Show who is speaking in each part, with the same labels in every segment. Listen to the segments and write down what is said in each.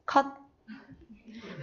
Speaker 1: 컷.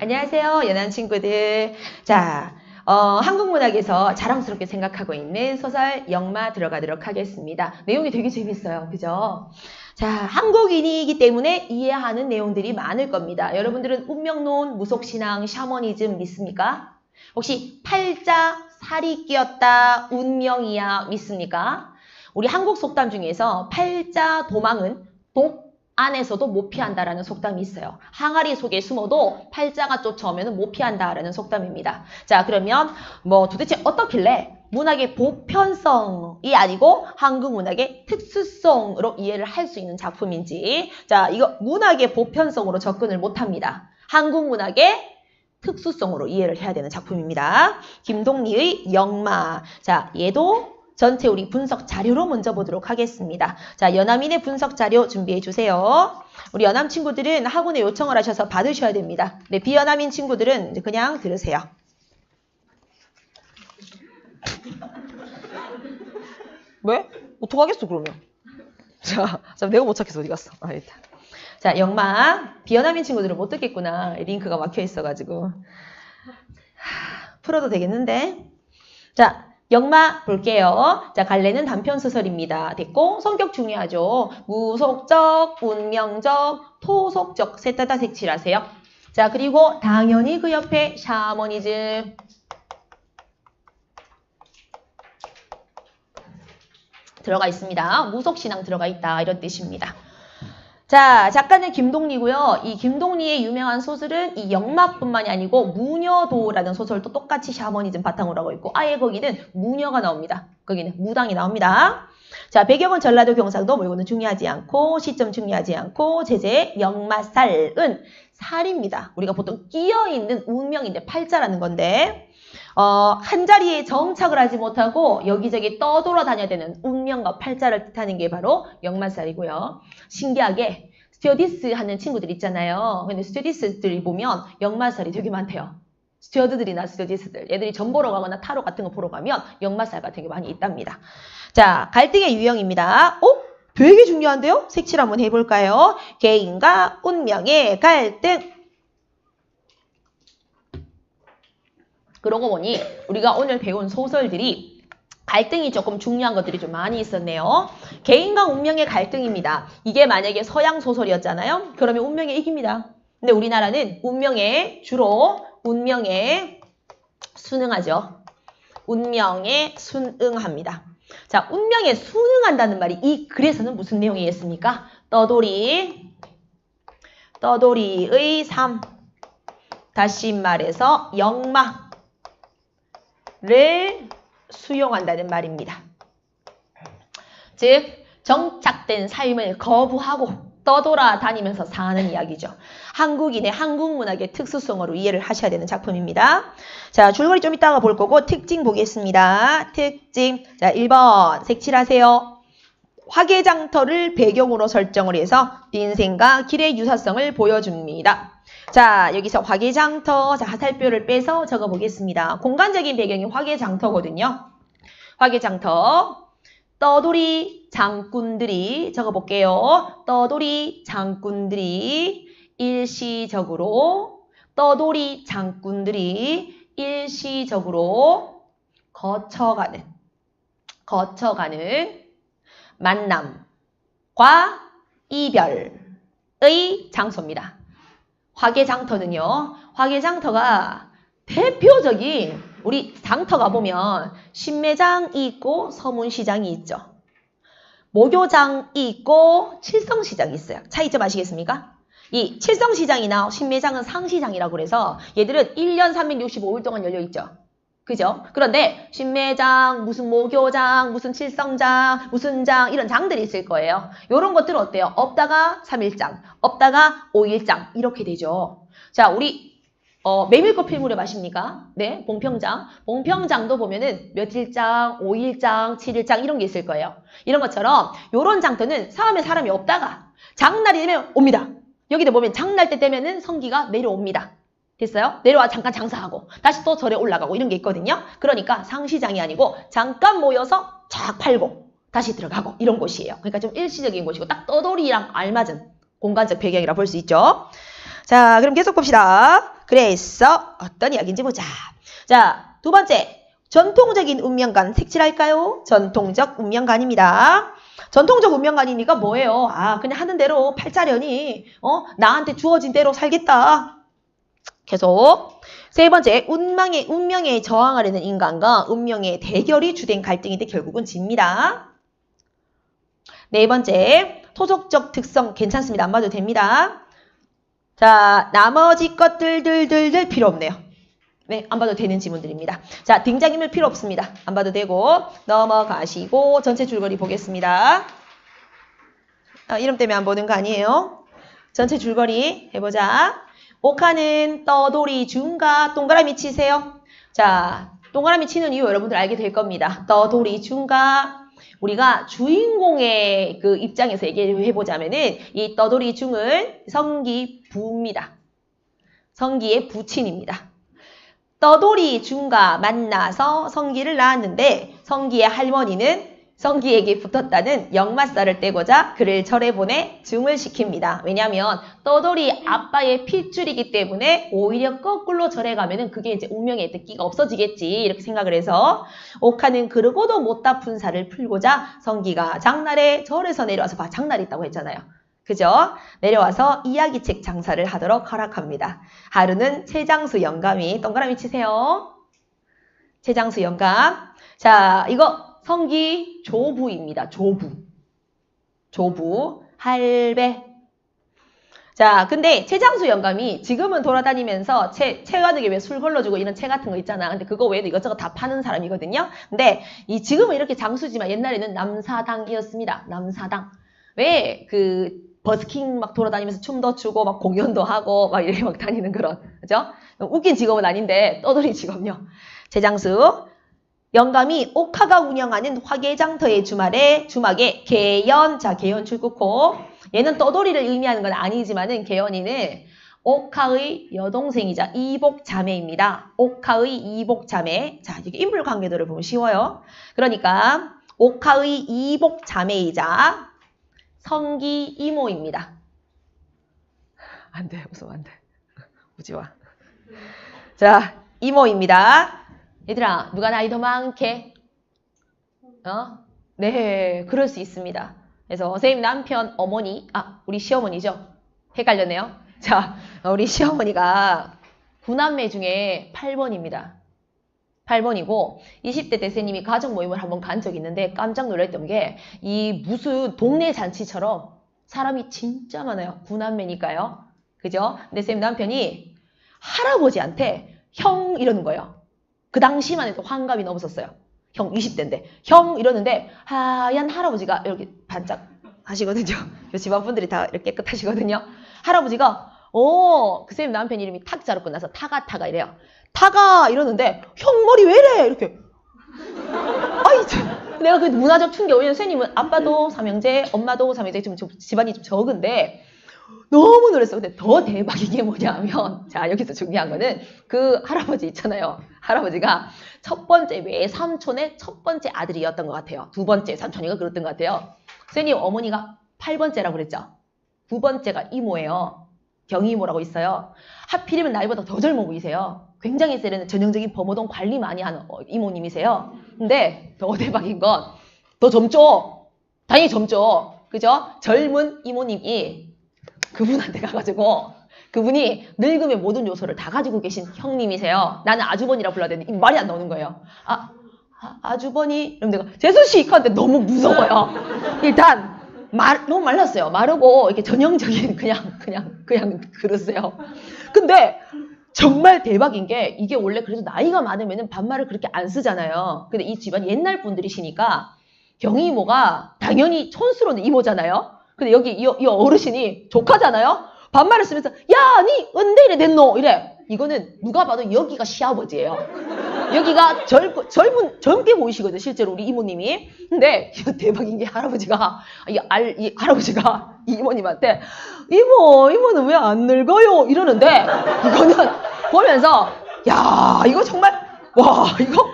Speaker 1: 안녕하세요, 연한 친구들. 자, 한국문학에서 자랑스럽게 생각하고 있는 소설 영마 들어가도록 하겠습니다. 내용이 되게 재밌어요. 그죠? 자, 한국인이기 때문에 이해하는 내용들이 많을 겁니다. 여러분들은 운명론, 무속신앙, 샤머니즘 믿습니까? 혹시 팔자, 살이 끼었다, 운명이야 믿습니까? 우리 한국 속담 중에서 팔자 도망은 독 안에서도 못 피한다라는 속담이 있어요. 항아리 속에 숨어도 팔자가 쫓아오면 못 피한다라는 속담입니다. 자, 그러면 뭐 도대체 어떻길래 문학의 보편성이 아니고 한국 문학의 특수성으로 이해를 할 수 있는 작품인지, 자, 이거 문학의 보편성으로 접근을 못합니다. 한국 문학의 특수성으로 이해를 해야 되는 작품입니다. 김동리의 영마. 자, 얘도 전체 우리 분석 자료로 먼저 보도록 하겠습니다. 자, 연암인의 분석 자료 준비해 주세요. 우리 연암 친구들은 학원에 요청을 하셔서 받으셔야 됩니다. 네, 비연암인 친구들은 이제 그냥 들으세요. 왜? 어떡하겠어 그러면? 자, 내가 못 찾겠어. 어디 갔어? 아, 일단. 자, 영마. 비연암인 친구들은 못 듣겠구나. 링크가 막혀 있어가지고. 풀어도 되겠는데? 자, 영마 볼게요. 자, 갈래는 단편소설입니다. 됐고, 성격 중요하죠. 무속적, 운명적, 토속적 셋 다 색칠하세요. 자, 그리고 당연히 그 옆에 샤머니즘. 들어가 있습니다. 무속신앙 들어가 있다. 이런 뜻입니다. 자, 작가는 김동리고요. 이 김동리의 유명한 소설은 이 영마뿐만이 아니고 무녀도라는 소설도 똑같이 샤머니즘 바탕으로 하고 있고, 아예 거기는 무녀가 나옵니다. 거기는 무당이 나옵니다. 자, 배경은 전라도 경상도, 뭐 이거는 중요하지 않고, 시점 중요하지 않고, 제재 영마살은 살입니다. 우리가 보통 끼어있는 운명인데 팔자라는 건데, 한 자리에 정착을 하지 못하고 여기저기 떠돌아다녀야 되는 운명과 팔자를 뜻하는 게 바로 영마살이고요. 신기하게 스튜어디스 하는 친구들 있잖아요. 근데 스튜어디스들이 보면 영마살이 되게 많대요. 스튜어드들이나 스튜어디스들. 얘들이 점 보러 가거나 타로 같은 거 보러 가면 영마살 같은 게 많이 있답니다. 자, 갈등의 유형입니다. 되게 중요한데요? 색칠 한번 해볼까요? 개인과 운명의 갈등. 그러고 보니 우리가 오늘 배운 소설들이 갈등이 조금 중요한 것들이 좀 많이 있었네요. 개인과 운명의 갈등입니다. 이게 만약에 서양 소설이었잖아요. 그러면 운명에 이깁니다. 근데 우리나라는 주로 운명에 순응하죠. 운명에 순응합니다. 자, 운명에 순응한다는 말이 이 글에서는 무슨 내용이겠습니까? 떠돌이의 삶. 다시 말해서 영마. 를 수용한다는 말입니다. 즉, 정착된 삶을 거부하고 떠돌아다니면서 사는 이야기죠. 한국인의 한국문학의 특수성으로 이해를 하셔야 되는 작품입니다. 자, 줄거리 좀 이따가 볼 거고 특징 보겠습니다. 특징. 자, 1번 색칠하세요. 화개장터를 배경으로 설정을 해서 인생과 길의 유사성을 보여줍니다. 자, 여기서 화개장터, 자, 화살표를 빼서 적어보겠습니다. 공간적인 배경이 화개장터거든요. 화개장터, 떠돌이 장군들이, 적어볼게요. 떠돌이 장군들이 일시적으로 거쳐가는 만남과 이별의 장소입니다. 화개장터는요. 화개장터가 대표적인 우리 장터 가보면 신매장이 있고 서문시장이 있죠. 목요장이 있고 칠성시장이 있어요. 차이점 아시겠습니까? 이 칠성시장이나 신매장은 상시장이라고 그래서 얘들은 1년 365일 동안 열려있죠. 그죠? 그런데 신매장, 무슨 목요장, 무슨 칠성장, 무슨 장 이런 장들이 있을 거예요. 이런 것들은 어때요? 없다가 3일장, 없다가 5일장 이렇게 되죠. 자, 우리 메밀꽃 필무렵 아십니까? 네, 봉평장. 봉평장도 보면은 며칠장, 5일장, 7일장 이런 게 있을 거예요. 이런 것처럼 이런 장터는 사람에 사람이 없다가 장날이 되면 옵니다. 여기도 보면 장날 때 되면은 성기가 내려옵니다. 됐어요? 내려와 잠깐 장사하고 다시 또 절에 올라가고 이런 게 있거든요. 그러니까 상시장이 아니고 잠깐 모여서 쫙 팔고 다시 들어가고 이런 곳이에요. 그러니까 좀 일시적인 곳이고 딱 떠돌이랑 알맞은 공간적 배경이라 볼 수 있죠. 자, 그럼 계속 봅시다. 그래서 어떤 이야기인지 보자. 자, 두 번째. 전통적인 운명관 색칠할까요? 전통적 운명관입니다. 전통적 운명관이니까 뭐예요? 아, 그냥 하는 대로 팔자려니 나한테 주어진 대로 살겠다. 계속. 세 번째, 운명에 저항하려는 인간과 운명의 대결이 주된 갈등인데 결국은 집니다. 네 번째, 토속적 특성 괜찮습니다. 안 봐도 됩니다. 자, 나머지 것들들 필요 없네요. 네, 안 봐도 되는 지문들입니다. 자, 등장인물 필요 없습니다. 안 봐도 되고 넘어가시고 전체 줄거리 보겠습니다. 이름 때문에 안 보는 거 아니에요? 전체 줄거리 해보자. 오카는 떠돌이 중가 동그라미 치세요. 자, 동그라미 치는 이유 여러분들 알게 될 겁니다. 떠돌이 중가. 우리가 주인공의 그 입장에서 얘기해보자면은 이 떠돌이 중은 성기부입니다. 성기의 부친입니다. 떠돌이 중과 만나서 성기를 낳았는데 성기의 할머니는 성기에게 붙었다는 역마살을 떼고자 그를 절에 보내 중을 시킵니다. 왜냐하면 떠돌이 아빠의 핏줄이기 때문에 오히려 거꾸로 절에 가면은 그게 이제 운명의 뜻기가 없어지겠지 이렇게 생각을 해서 오카는 그러고도 못다 분사를 풀고자 성기가 장날에 절에서 내려와서 장날이 있다고 했잖아요. 그죠? 내려와서 이야기책 장사를 하도록 허락합니다. 하루는 최장수 영감이 동그라미 치세요. 최장수 영감. 자, 이거 성기 조부입니다. 조부. 할배. 자, 근데 최장수 영감이 지금은 돌아다니면서 채가득에 왜 술 걸러주고 이런 채 같은 거 있잖아. 근데 그거 외에도 이것저것 다 파는 사람이거든요. 근데 지금은 이렇게 장수지만 옛날에는 남사당이었습니다. 남사당. 왜 버스킹 막 돌아다니면서 춤도 추고 막 공연도 하고 막 이렇게 막 다니는 그런, 그죠? 웃긴 직업은 아닌데 떠돌이 직업요. 최장수 영감이 오카가 운영하는 화개장터의 주막에 개연, 자 개연 출국호. 얘는 떠돌이를 의미하는 건 아니지만은 개연이는 오카의 여동생이자 이복자매입니다. 오카의 이복자매. 자, 이게 인물관계도를 보면 쉬워요. 그러니까 오카의 이복자매이자 성기 이모입니다. 안 돼, 웃으면 안 돼. 오지 마. 자, 이모입니다. 얘들아, 누가 나이 더 많게? 네, 그럴 수 있습니다. 그래서 선생님 남편 어머니, 우리 시어머니죠? 헷갈렸네요. 자, 우리 시어머니가 9남매 중에 8번입니다. 8번이고 20대 대세님이 가족 모임을 한번 간 적이 있는데 깜짝 놀랐던 게 이 무슨 동네 잔치처럼 사람이 진짜 많아요. 9남매니까요. 그죠? 근데 쌤 남편이 할아버지한테 형 이러는 거예요. 그 당시만 해도 환갑이 넘었었어요. 형 20대인데 형 이러는데 하얀 할아버지가 이렇게 반짝 하시거든요. 집안 분들이 다 이렇게 깨끗하시거든요. 할아버지가 그 쌤 남편 이름이 탁자로 끝나서 타가 이래요. 타가 이러는데 형 머리 왜 이래 이렇게. 내가 그 문화적 충격. 왜냐면 선생님은 아빠도 삼형제, 엄마도 삼형제, 좀 집안이 좀 적은데 너무 놀랐어. 근데 더 대박인 게 뭐냐면, 자 여기서 중요한 거는 그 할아버지 있잖아요. 할아버지가 첫 번째 외삼촌의 첫 번째 아들이었던 것 같아요. 두 번째 삼촌이가 그랬던 것 같아요. 선생님 어머니가 8번째라고 그랬죠. 9번째가 이모예요. 경이모라고 있어요. 하필이면 나이보다 더 젊어 보이세요. 굉장히 세련된 전형적인 범어동 관리 많이 하는 이모님이세요. 근데 더 대박인 건 더 젊죠. 당연히 젊죠. 그죠? 젊은 이모님이 그분한테 가가지고 그분이 늙음의 모든 요소를 다 가지고 계신 형님이세요. 나는 아주버니라 불러야 되는데 말이 안 나오는 거예요. 아주버니? 이러면 내가 재수씨 하는데 너무 무서워요. 일단 너무 말랐어요. 마르고 이렇게 전형적인 그냥 그러세요. 근데 정말 대박인 게 이게 원래 그래도 나이가 많으면 반말을 그렇게 안 쓰잖아요. 근데 이 집안 옛날 분들이시니까 경희 이모가 당연히 촌스러운 이모잖아요. 근데 여기 이 어르신이 조카잖아요. 반말을 쓰면서 야, 니 언제 이래 됐노? 이래. 이거는 누가 봐도 여기가 시아버지예요. 여기가 젊게 보이시거든요. 실제로 우리 이모님이. 근데 대박인 게 할아버지가 이 할아버지가 이 이모님한테 이모는 왜 안 늙어요? 이러는데 이거는 보면서 야, 이거 정말 와, 이거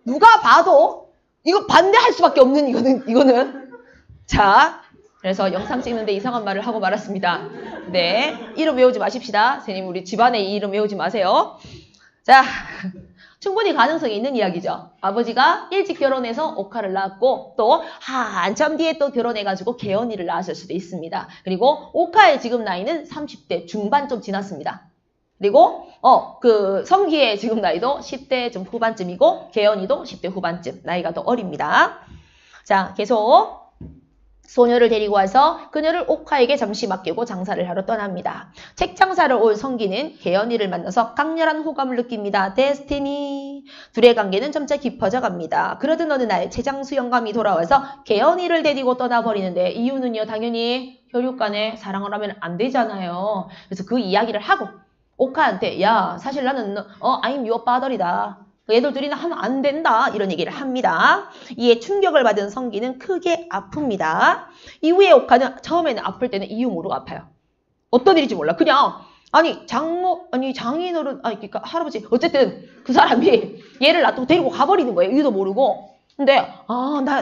Speaker 1: 누가 봐도 이거 반대할 수밖에 없는 이거는 자, 그래서 영상 찍는데 이상한 말을 하고 말았습니다. 네, 이름 외우지 마십시다. 선생님, 우리 집안의 이 이름 외우지 마세요. 자, 충분히 가능성이 있는 이야기죠. 아버지가 일찍 결혼해서 옥화를 낳았고 또 한참 뒤에 또 결혼해가지고 개연이를 낳았을 수도 있습니다. 그리고 옥화의 지금 나이는 30대 중반 좀 지났습니다. 그리고 그 성기의 지금 나이도 10대 좀 후반쯤이고 개연이도 10대 후반쯤, 나이가 더 어립니다. 자, 계속 소녀를 데리고 와서 그녀를 옥화에게 잠시 맡기고 장사를 하러 떠납니다. 책 장사를 올 성기는 개연이를 만나서 강렬한 호감을 느낍니다. 데스티니. 둘의 관계는 점차 깊어져 갑니다. 그러던 어느 날 최장수 영감이 돌아와서 개연이를 데리고 떠나버리는데 이유는요, 당연히 혈육 간에 사랑을 하면 안 되잖아요. 그래서 그 이야기를 하고 옥화한테, 야, 사실 나는 I'm your father이다. 얘들 둘이나 하면 안 된다. 이런 얘기를 합니다. 이에 충격을 받은 성기는 크게 아픕니다. 이후에 옥화는 처음에는 아플 때는 이유 모르고 아파요. 어떤 일인지 몰라. 그냥 장인어른, 그러니까 할아버지, 어쨌든 그 사람이 얘를 놔두고 데리고 가버리는 거예요. 이유도 모르고. 근데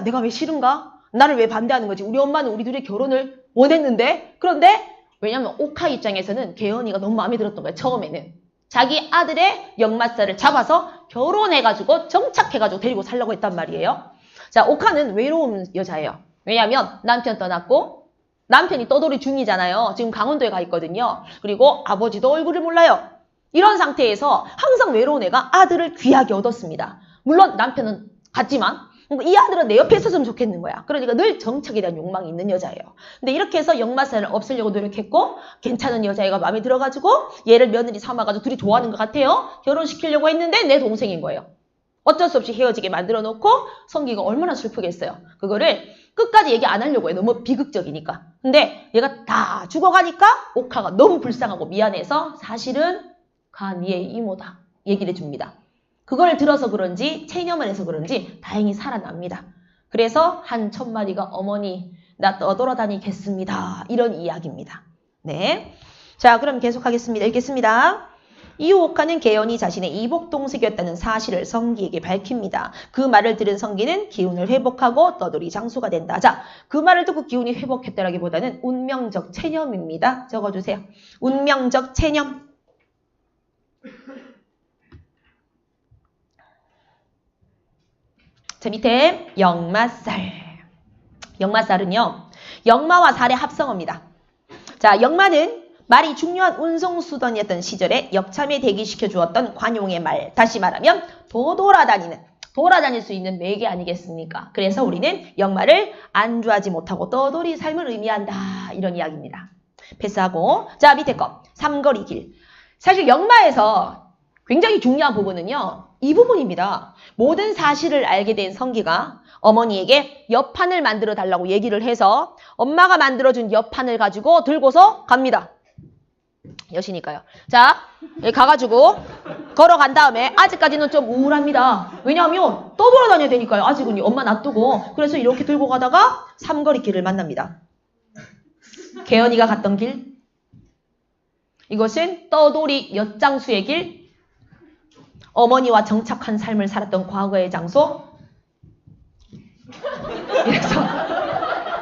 Speaker 1: 내가 왜 싫은가? 나를 왜 반대하는 거지? 우리 엄마는 우리 둘의 결혼을 원했는데. 그런데 왜냐면 옥화 입장에서는 개연이가 너무 마음에 들었던 거예요. 처음에는. 자기 아들의 역마살을 잡아서 결혼해가지고 정착해가지고 데리고 살려고 했단 말이에요. 자, 옥화는 외로운 여자예요. 왜냐하면 남편 떠났고 남편이 떠돌이 중이잖아요. 지금 강원도에 가 있거든요. 그리고 아버지도 얼굴을 몰라요. 이런 상태에서 항상 외로운 애가 아들을 귀하게 얻었습니다. 물론 남편은 갔지만 이 아들은 내 옆에 있었으면 좋겠는 거야. 그러니까 늘 정착에 대한 욕망이 있는 여자예요. 근데 이렇게 해서 역마살을 없애려고 노력했고 괜찮은 여자애가 마음에 들어가지고 얘를 며느리 삼아가지고 둘이 좋아하는 것 같아요. 결혼시키려고 했는데 내 동생인 거예요. 어쩔 수 없이 헤어지게 만들어 놓고 성기가 얼마나 슬프겠어요. 그거를 끝까지 얘기 안 하려고 해요. 너무 비극적이니까. 근데 얘가 다 죽어가니까 옥화가 너무 불쌍하고 미안해서 사실은 니의 이모다 얘기를 해줍니다. 그걸 들어서 그런지 체념을 해서 그런지 다행히 살아납니다. 그래서 한 천마리가 어머니 나 떠돌아다니겠습니다. 이런 이야기입니다. 네, 자 그럼 계속하겠습니다. 읽겠습니다. 이후 옥화는 개연이 자신의 이복동생이었다는 사실을 성기에게 밝힙니다. 그 말을 들은 성기는 기운을 회복하고 떠돌이 장수가 된다. 자, 그 말을 듣고 기운이 회복했다라기보다는 운명적 체념입니다. 적어주세요. 운명적 체념. 자, 밑에 역마살. 역마살은요, 역마와 살의 합성어입니다. 자, 역마는 말이 중요한 운송수단이었던 시절에 역참에 대기시켜 주었던 관용의 말. 다시 말하면 돌아다닐 수 있는 매개 아니겠습니까? 그래서 우리는 역마를 안주하지 못하고 떠돌이 삶을 의미한다. 이런 이야기입니다. 패스하고, 자, 밑에 거. 삼거리 길. 사실 역마에서 굉장히 중요한 부분은요, 이 부분입니다. 모든 사실을 알게 된 성기가 어머니에게 엿판을 만들어 달라고 얘기를 해서 엄마가 만들어준 엿판을 가지고 들고서 갑니다. 엿이니까요. 자, 여기 가가지고 걸어간 다음에 아직까지는 좀 우울합니다. 왜냐하면 떠돌아다녀야 되니까요. 아직은 엄마 놔두고. 그래서 이렇게 들고 가다가 삼거리 길을 만납니다. 개연이가 갔던 길. 이것은 떠돌이 엿장수의 길. 어머니와 정착한 삶을 살았던 과거의 장소.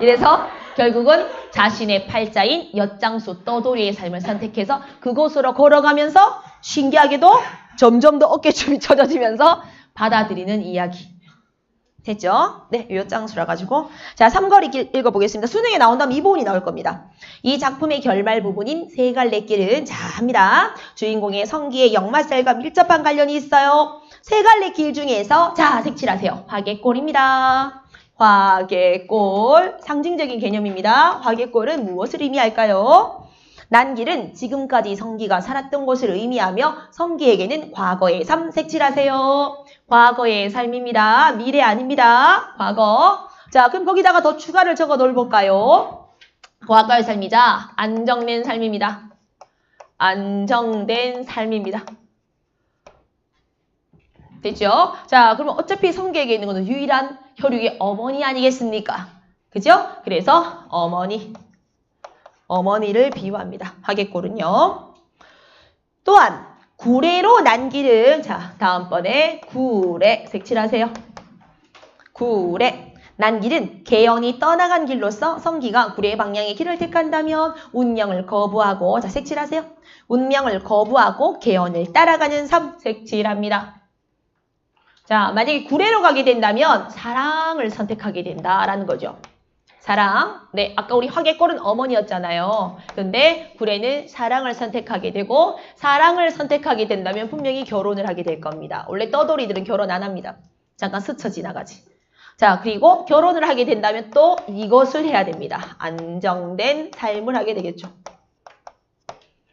Speaker 1: 이래서 결국은 자신의 팔자인 엿장수 떠돌이의 삶을 선택해서 그곳으로 걸어가면서 신기하게도 점점 더 어깨춤이 쳐져지면서 받아들이는 이야기. 됐죠? 네, 엿장수라 가지고. 자, 삼거리 길 읽어보겠습니다. 수능에 나온다면 이 부분이 나올 겁니다. 이 작품의 결말 부분인 세 갈래 길은 자 합니다. 주인공의 성기의 역마살과 밀접한 관련이 있어요. 세 갈래 길 중에서 자 색칠하세요. 화개골입니다. 화개골 상징적인 개념입니다. 화개골은 무엇을 의미할까요? 난길은 지금까지 성기가 살았던 곳을 의미하며 성기에게는 과거의 삶 색칠하세요. 과거의 삶입니다. 미래 아닙니다. 과거. 자, 그럼 거기다가 더 추가를 적어 놓을까요? 과거의 삶이자 안정된 삶입니다. 안정된 삶입니다. 됐죠? 자, 그러면 어차피 성기에게 있는 것은 유일한 혈육의 어머니 아니겠습니까? 그죠? 그래서 어머니를 비유합니다. 화개골은요. 또한 구례로 난 길은 자 다음번에 구례 색칠하세요. 구례. 난 길은 개연이 떠나간 길로서 성기가 구례 방향의 길을 택한다면 운명을 거부하고 자 색칠하세요. 운명을 거부하고 개연을 따라가는 삶 색칠합니다. 자 만약에 구례로 가게 된다면 사랑을 선택하게 된다라는 거죠. 사랑. 네, 아까 우리 화개골은 어머니였잖아요. 근데 구례는 사랑을 선택하게 되고 사랑을 선택하게 된다면 분명히 결혼을 하게 될 겁니다. 원래 떠돌이들은 결혼 안 합니다. 잠깐 스쳐 지나가지. 자, 그리고 결혼을 하게 된다면 또 이것을 해야 됩니다. 안정된 삶을 하게 되겠죠.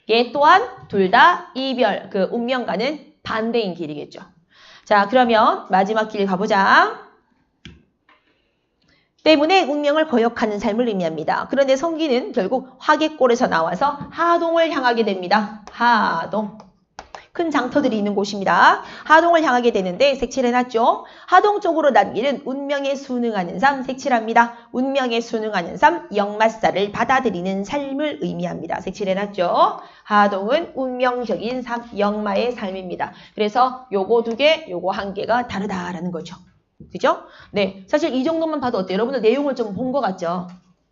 Speaker 1: 얘 또한 둘 다 이별, 그 운명과는 반대인 길이겠죠. 자, 그러면 마지막 길 가보자. 때문에 운명을 거역하는 삶을 의미합니다. 그런데 성기는 결국 화개골에서 나와서 하동을 향하게 됩니다. 하동. 큰 장터들이 있는 곳입니다. 하동을 향하게 되는데 색칠해놨죠. 하동 쪽으로 난 길은 운명에 순응하는 삶 색칠합니다. 운명에 순응하는 삶, 역마살을 받아들이는 삶을 의미합니다. 색칠해놨죠. 하동은 운명적인 삶, 역마의 삶입니다. 그래서 요거 두 개, 요거 한 개가 다르다라는 거죠. 그죠? 네. 사실 이 정도만 봐도 어때요? 여러분들 내용을 좀 본 것 같죠?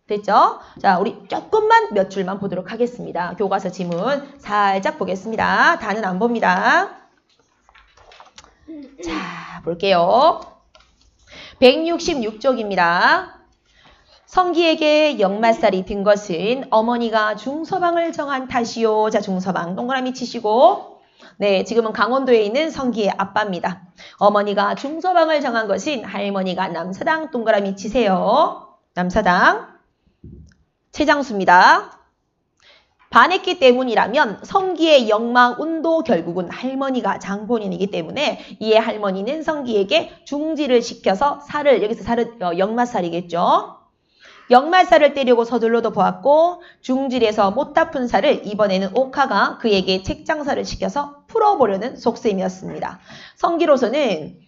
Speaker 1: 됐죠? 자, 우리 조금만 몇 줄만 보도록 하겠습니다. 교과서 지문 살짝 보겠습니다. 다는 안 봅니다. 자, 볼게요. 166쪽입니다. 성기에게 역마살이 든 것은 어머니가 중서방을 정한 탓이요. 자, 중서방 동그라미 치시고 네, 지금은 강원도에 있는 성기의 아빠입니다. 어머니가 중서방을 정한 것은 할머니가 남사당 동그라미 치세요. 남사당. 최장수입니다. 반했기 때문이라면 성기의 역마 운도 결국은 할머니가 장본인이기 때문에 이에 할머니는 성기에게 중지를 시켜서 살을, 여기서 살은 역마살이겠죠. 역마살을 때리고 서둘러도 보았고 중질에서 못 아픈 살을 이번에는 옥하가 그에게 책장살을 시켜서 풀어보려는 속셈이었습니다. 성기로서는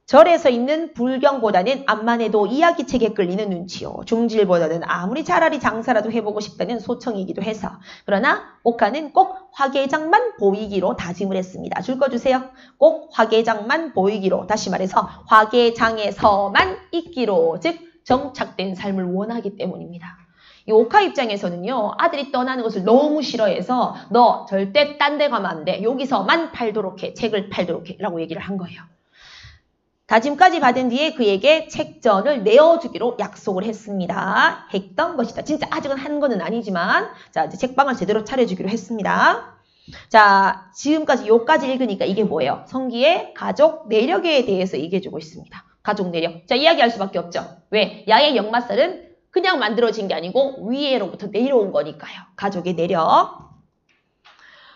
Speaker 1: 절에서 있는 불경보다는 암만 해도 이야기책에 끌리는 눈치요. 중질보다는 아무리 차라리 장사라도 해보고 싶다는 소청이기도 해서. 그러나 옥하는 꼭 화개장만 보이기로 다짐을 했습니다. 줄 거 주세요. 꼭 화개장만 보이기로. 다시 말해서 화개장에서만 있기로. 즉 정착된 삶을 원하기 때문입니다. 이 옥하 입장에서는요. 아들이 떠나는 것을 너무 싫어해서 너 절대 딴 데 가면 안 돼. 여기서만 팔도록 해. 책을 팔도록 해. 라고 얘기를 한 거예요. 다짐까지 받은 뒤에 그에게 책전을 내어주기로 약속을 했습니다. 했던 것이다. 진짜 아직은 한 거는 아니지만 자 이제 책방을 제대로 차려주기로 했습니다. 자 지금까지 요까지 읽으니까 이게 뭐예요? 성기의 가족 내력에 대해서 얘기해주고 있습니다. 가족 내력. 자 이야기할 수밖에 없죠. 왜? 야의 역마살은 그냥 만들어진 게 아니고 위에로부터 내려온 거니까요. 가족의 내력.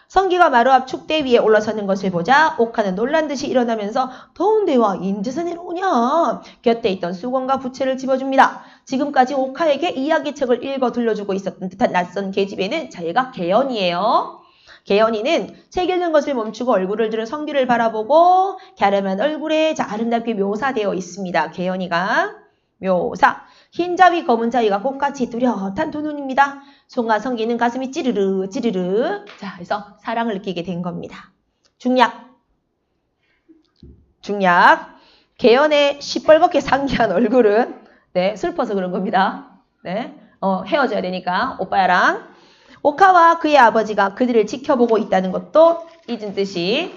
Speaker 1: 성기가 마루 앞 축대 위에 올라서는 것을 보자 옥하는 놀란 듯이 일어나면서 더운데와 인제서 내려오냐. 곁에 있던 수건과 부채를 집어줍니다. 지금까지 옥하에게 이야기책을 읽어 들려주고 있었던 듯한 낯선 계집애는 자기가 개연이에요. 개연이는 책 읽는 것을 멈추고 얼굴을 들은 성기를 바라보고 갸름한 얼굴에 아름답게 묘사되어 있습니다. 개연이가 묘사. 흰자위 검은 자위가 꽃같이 뚜렷한 두 눈입니다. 송아 성기는 가슴이 찌르르 찌르르. 자, 그래서 사랑을 느끼게 된 겁니다. 중약. 개연의 시뻘겋게 상기한 얼굴은 네 슬퍼서 그런 겁니다. 네, 헤어져야 되니까 오빠야랑. 옥하와 그의 아버지가 그들을 지켜보고 있다는 것도 잊은 듯이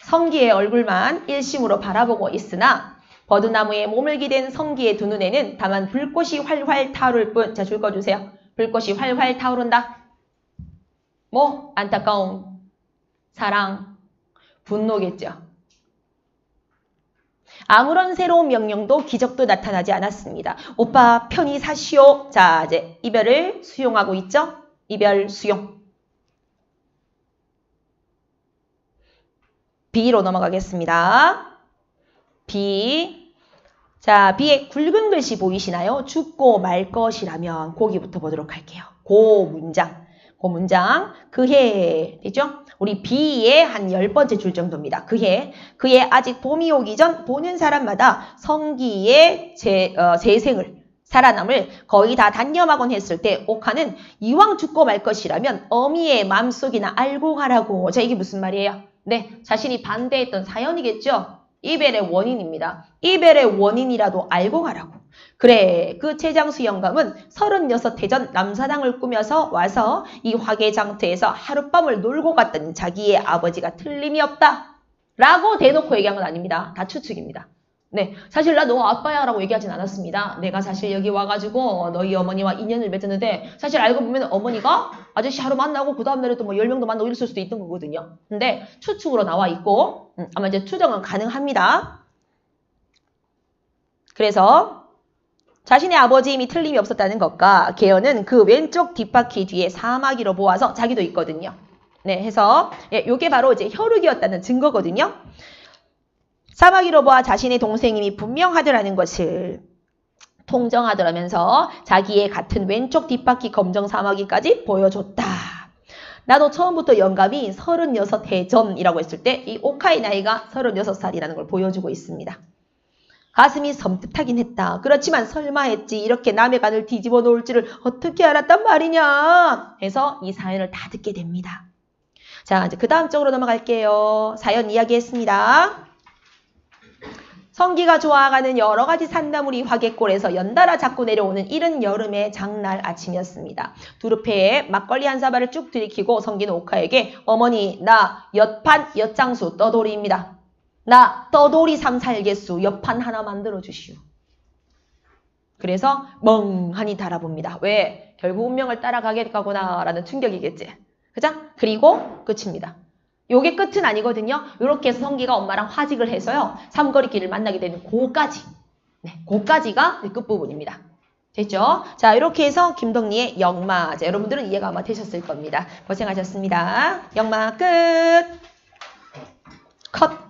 Speaker 1: 성기의 얼굴만 일심으로 바라보고 있으나 버드나무에 몸을 기댄 성기의 두 눈에는 다만 불꽃이 활활 타오를 뿐. 자, 줄 거 주세요. 불꽃이 활활 타오른다. 뭐? 안타까움, 사랑, 분노겠죠. 아무런 새로운 명령도 기적도 나타나지 않았습니다. 오빠 편히 사시오. 자, 이제 이별을 수용하고 있죠. 이별 수용. B로 넘어가겠습니다. B. 자, B에 굵은 글씨 보이시나요? 죽고 말 것이라면 거기부터 보도록 할게요. 고 문장. 그해 되죠? 우리 B의 한 10번째 줄 정도입니다. 그해 아직 봄이 오기 전 보는 사람마다 성기의 재생을 살아남을 거의 다 단념하곤 했을 때 옥하는 이왕 죽고 말 것이라면 어미의 마음속이나 알고 가라고. 자, 이게 무슨 말이에요? 네, 자신이 반대했던 사연이겠죠? 이별의 원인입니다. 이별의 원인이라도 알고 가라고. 그래, 그 최장수 영감은 36대 남사당을 꾸며서 와서 이 화개장터에서 하룻밤을 놀고 갔던 자기의 아버지가 틀림이 없다. 라고 대놓고 얘기한 건 아닙니다. 다 추측입니다. 네, 사실 나 너 아빠야 라고 얘기하진 않았습니다. 내가 사실 여기 와가지고 너희 어머니와 인연을 맺었는데 사실 알고 보면 어머니가 아저씨 하루 만나고 그 다음날에 또 뭐 10명도 만나고 이랬을 수도 있던 거거든요. 근데 추측으로 나와 있고 아마 이제 추정은 가능합니다. 그래서 자신의 아버지 이미 틀림이 없었다는 것과 개연은 그 왼쪽 뒷바퀴 뒤에 사마귀로 보아서 자기도 있거든요. 네, 해서 요게 바로 이제 혈육이었다는 증거거든요. 사마귀로 보아 자신의 동생임이 분명하더라는 것을 통정하더라면서 자기의 같은 왼쪽 뒷바퀴 검정 사마귀까지 보여줬다. 나도 처음부터 영감이 36해 전이라고 했을 때 이 오카의 나이가 36살이라는 걸 보여주고 있습니다. 가슴이 섬뜩하긴 했다. 그렇지만 설마 했지. 이렇게 남의 간을 뒤집어 놓을지를 어떻게 알았단 말이냐. 해서 이 사연을 다 듣게 됩니다. 자, 이제 그 다음 쪽으로 넘어갈게요. 사연 이야기했습니다. 성기가 좋아가는 여러 가지 산나물이 화개골에서 연달아 자꾸 내려오는 이른 여름의 장날 아침이었습니다. 두루패에 막걸리 한 사발을 쭉 들이키고 성기는 오카에게 어머니 나 엿판 엿장수 떠돌이입니다. 나 떠돌이 삼살개수 엿판 하나 만들어 주시오. 그래서 멍하니 달아봅니다. 왜? 결국 운명을 따라가겠구나 라는 충격이겠지. 그죠? 그리고 끝입니다. 요게 끝은 아니거든요. 요렇게 해서 성기가 엄마랑 화직을 해서요. 삼거리길을 만나게 되는 고까지. 네, 고까지가 끝부분입니다. 됐죠? 자, 이렇게 해서 김덕리의 영마. 자, 여러분들은 이해가 아마 되셨을 겁니다. 고생하셨습니다. 영마 끝. 컷.